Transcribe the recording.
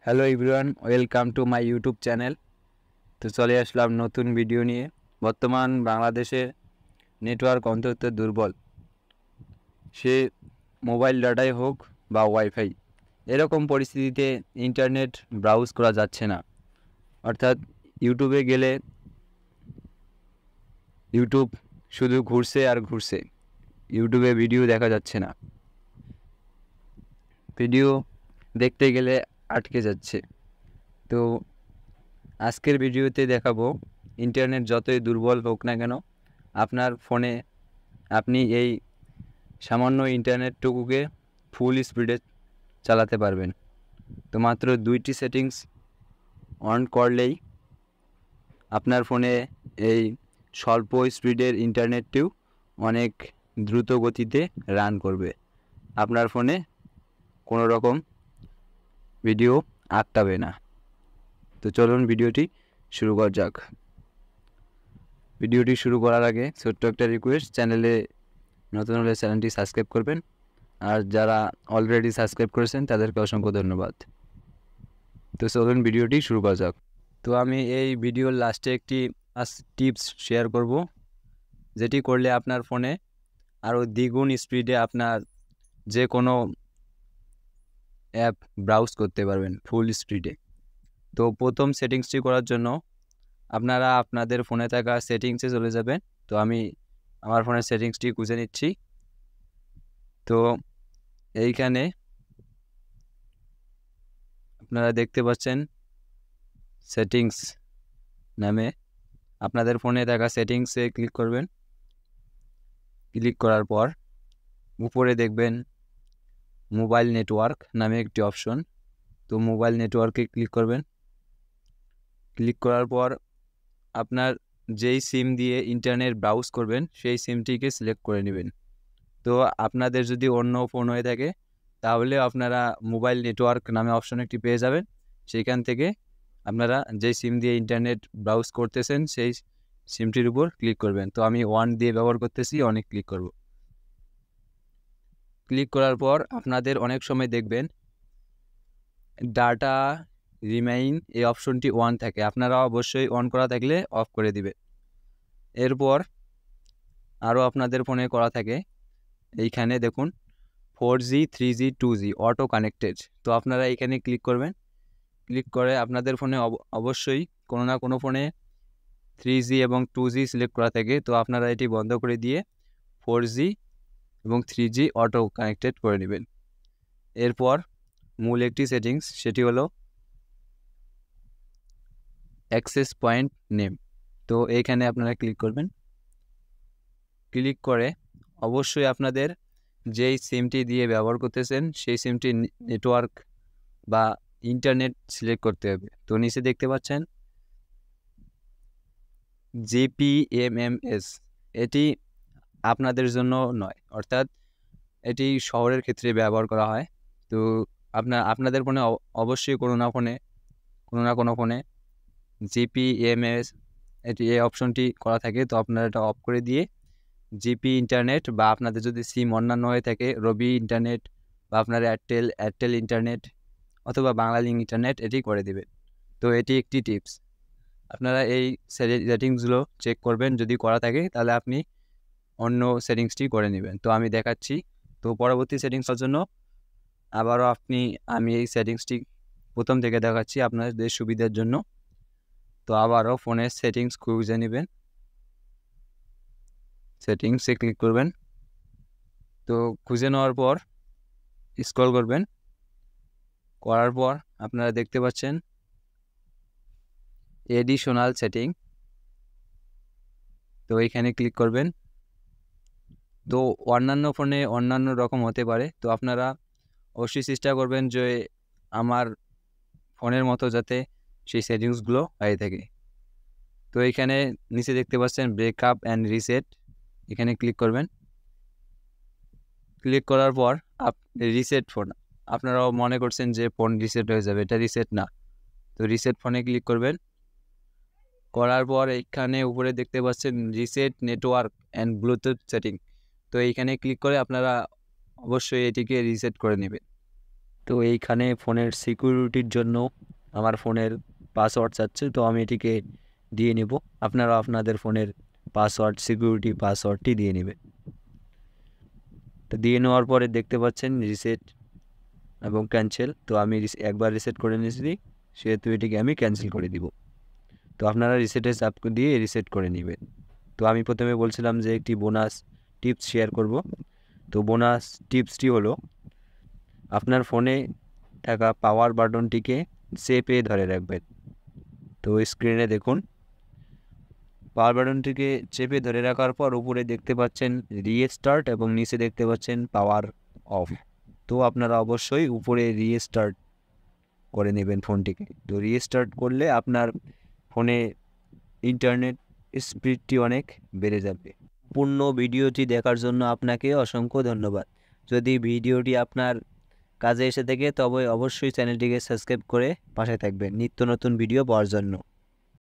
Hello everyone, welcome to my YouTube channel. তো চলে আসলাম নতুন ভিডিও নিয়ে। বর্তমান বাংলাদেশের নেটওয়ার্ক অত্যন্ত দুর্বল, সে মোবাইল ডাটাই হোক বা ওয়াইফাই। এরকম পরিস্থিতিতে ইন্টারনেট ব্রাউজ করা যাচ্ছে না, অর্থাৎ ইউটিউবে গেলে ইউটিউব শুধু ঘুরছে আর ঘুরছে, ইউটিউবে ভিডিও দেখা যাচ্ছে না, ভিডিও দেখতে গেলে আটকে যাচ্ছে। তো আজকের ভিডিওতে দেখাবো ইন্টারনেট যতই দুর্বল হোক না কেন আপনার ফোনে আপনি এই সামান্য ইন্টারনেটটুকুকে ফুল স্পিডে চালাতে পারবেন। তো মাত্র 2টি সেটিংস অন করলেই আপনার ফোনে এই স্বল্প স্পিডের ইন্টারনেটটিও অনেক দ্রুত গতিতে রান করবে। আপনার ফোনে কোনো রকম ভিডিও আটকাবে না। তো চলুন ভিডিওটি শুরু করা যাক। ভিডিওটি শুরু করার আগে ছোট্ট একটা রিকোয়েস্ট, চ্যানেলে নতুন হলে চ্যানেলটি সাবস্ক্রাইব করবেন, আর যারা অলরেডি সাবস্ক্রাইব করেছেন তাদেরকে অসংখ্য ধন্যবাদ। তো চলুন ভিডিওটি শুরু করা যাক। তো আমি এই ভিডিওর লাস্টে একটি টিপস শেয়ার করব, যেটি করলে আপনার ফোনে আরও দ্বিগুণ স্পিডে আপনার যে কোনো অ্যাপ ব্রাউজ করতে পারবেন ফুল স্পিডে। তো প্রথম সেটিংসটি করার জন্য আপনারা আপনাদের ফোনে থাকা সেটিংসে চলে যাবেন। তো আমি আমার ফোনের সেটিংসটি খুঁজে নিচ্ছি। তো এইখানে আপনারা দেখতে পাচ্ছেন সেটিংস নামে, আপনাদের ফোনে থাকা সেটিংসে ক্লিক করবেন। ক্লিক করার পর উপরে দেখবেন মোবাইল নেটওয়ার্ক নামে একটি অপশন। তো মোবাইল নেটওয়ার্কে ক্লিক করবেন। ক্লিক করার পর আপনার যেই সিম দিয়ে ইন্টারনেট ব্রাউজ করবেন সেই সিমটিকে সিলেক্ট করে নেবেন। তো আপনাদের যদি অন্য ফোন হয়ে থাকে তাহলে আপনারা মোবাইল নেটওয়ার্ক নামে অপশন একটি পেয়ে যাবেন। সেইখান থেকে আপনারা যেই সিম দিয়ে ইন্টারনেট ব্রাউজ করতেছেন সেই সিমটির উপর ক্লিক করবেন। তো আমি 1 দিয়ে ব্যবহার করতেছি, অনেক ক্লিক করব। ক্লিক করার পর আপনাদের অনেক সময় দেখবেন ডাটা রিমাইন এই অপশনটি 1 থাকে, আপনারা অবশ্যই অন করা থাকলে অফ করে দিবেন। এরপর আরও আপনাদের ফোনে করা থাকে, এইখানে দেখুন 4G 3G 2G auto connected. তো আপনারা এইখানে ক্লিক করবেন। ক্লিক করে আপনাদের ফোনে অবশ্যই কোনো না কোনো ফোনে 3G এবং 2G সিলেক্ট করা থাকে। তো আপনারা এটি বন্ধ করে দিয়ে 4G এবং 3G অটো কানেক্টেড করে নেবেন। এরপর মূল একটি সেটিংস, সেটি হলো অ্যাক্সেস পয়েন্ট নেম। তো এইখানে আপনারা ক্লিক করবেন। ক্লিক করে অবশ্যই আপনাদের যেই সিমটি দিয়ে ব্যবহার করতেছেন সেই সিমটি নেটওয়ার্ক বা ইন্টারনেট সিলেক্ট করতে হবে। তো নিচে দেখতে পাচ্ছেন জিপিএমএমএস, এটি আপনাদের জন্য নয়, অর্থাৎ এটি শহরের ক্ষেত্রে ব্যবহার করা হয়। তো আপনাদের ফোনে অবশ্যই কোনো না কোনো ফোনে জিপিএমএস এই অপশনটি করা থাকে। তো আপনারা এটা অফ করে দিয়ে জিপি ইন্টারনেট বা আপনাদের যদি সিম অন্যান্য হয়ে থাকে রবি ইন্টারনেট বা আপনার এয়ারটেল ইন্টারনেট অথবা বাংলালিংক ইন্টারনেট এটি করে দিবেন। তো এটি একটি টিপস, আপনারা এই সেটিংসগুলো চেক করবেন, যদি করা থাকে তাহলে আপনি অন্য সেটিংসটি করে নেবেন। তো আমি দেখাচ্ছি। তো পরবর্তী সেটিংসের জন্য আবারও আমি এই সেটিংসটি প্রথম থেকে দেখাচ্ছি আপনাদের সুবিধার জন্য। তো আবারও ফোনের সেটিংস খুঁজে নেবেন, সেটিংসে ক্লিক করবেন। তো খুঁজে নেওয়ার পর স্ক্রল করবেন, করার পর আপনারা দেখতে পাচ্ছেন এডিশনাল সেটিং। তো এইখানে ক্লিক করবেন। তো অন্যান্য ফোনে অন্যান্য রকম হতে পারে, তো আপনারা অবশ্যই চেষ্টা করবেন যে আমার ফোনের মতো যাতে সেই সেটিংসগুলো হয়ে থাকে। তো এইখানে নিচে দেখতে পাচ্ছেন ব্রেকআপ অ্যান্ড রিসেট, এখানে ক্লিক করবেন। ক্লিক করার পর রিসেট ফোন, আপনারাও মনে করছেন যে ফোন রিসেট হয়ে যাবে, এটা রিসেট না। তো রিসেট ফোনে ক্লিক করবেন। করার পর এইখানে উপরে দেখতে পাচ্ছেন reset network and Bluetooth setting. তো এইখানে ক্লিক করে আপনারা অবশ্যই এটিকে রিসেট করে নেবেন। তো এইখানে ফোনের সিকিউরিটির জন্য আমার ফোনের পাসওয়ার্ড চাচ্ছে, তো আমি এটিকে দিয়ে নেব। আপনারা আপনাদের ফোনের পাসওয়ার্ড, সিকিউরিটি পাসওয়ার্ডটি দিয়ে নেবেন। তো দিয়ে নেওয়ার পরে দেখতে পাচ্ছেন রিসেট এবং ক্যান্সেল। তো আমি একবার রিসেট করে নিয়েছি, সেহেতু এটিকে আমি ক্যান্সেল করে দিব। তো আপনারা রিসেটের চাপ দিয়ে রিসেট করে নেবেন। তো আমি প্রথমে বলছিলাম যে একটি বোনাস টিপস শেয়ার করব। তো বোনাস টিপসটি হলো, আপনার ফোনে থাকা পাওয়ার বাটনটিকে চেপে ধরে রাখবেন। তো স্ক্রিনে দেখুন, পাওয়ার বাটনটিকে চেপে ধরে রাখার পর উপরে দেখতে পাচ্ছেন রিস্টার্ট এবং নিচে দেখতে পাচ্ছেন পাওয়ার অফ। তো আপনারা অবশ্যই উপরে রিস্টার্ট করে নেবেন ফোনটিকে। তো রিস্টার্ট করলে আপনার ফোনে ইন্টারনেট স্পিডটি অনেক বেড়ে যাবে। পূর্ণ ভিডিওটি দেখার জন্য আপনাকে অসংখ্য ধন্যবাদ। যদি ভিডিওটি আপনার কাজে এসে থাকে তবে অবশ্যই চ্যানেলটিকে সাবস্ক্রাইব করে পাশে থাকবেন নিত্য নতুন ভিডিও পাওয়ার জন্য।